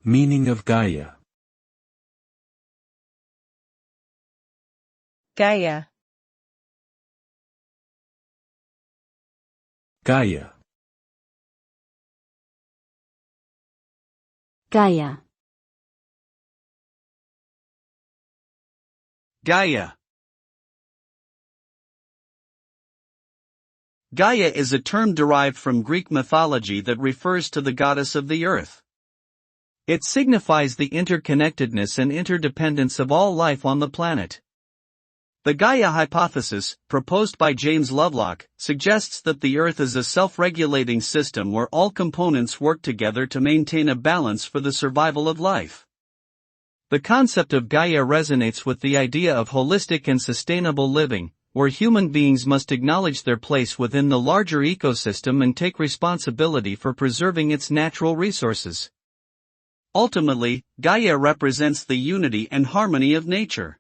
Meaning of Gaia. Gaia. Gaia. Gaia. Gaia. Gaia is a term derived from Greek mythology that refers to the goddess of the earth. It signifies the interconnectedness and interdependence of all life on the planet. The Gaia hypothesis, proposed by James Lovelock, suggests that the Earth is a self-regulating system where all components work together to maintain a balance for the survival of life. The concept of Gaia resonates with the idea of holistic and sustainable living, where human beings must acknowledge their place within the larger ecosystem and take responsibility for preserving its natural resources. Ultimately, Gaia represents the unity and harmony of nature.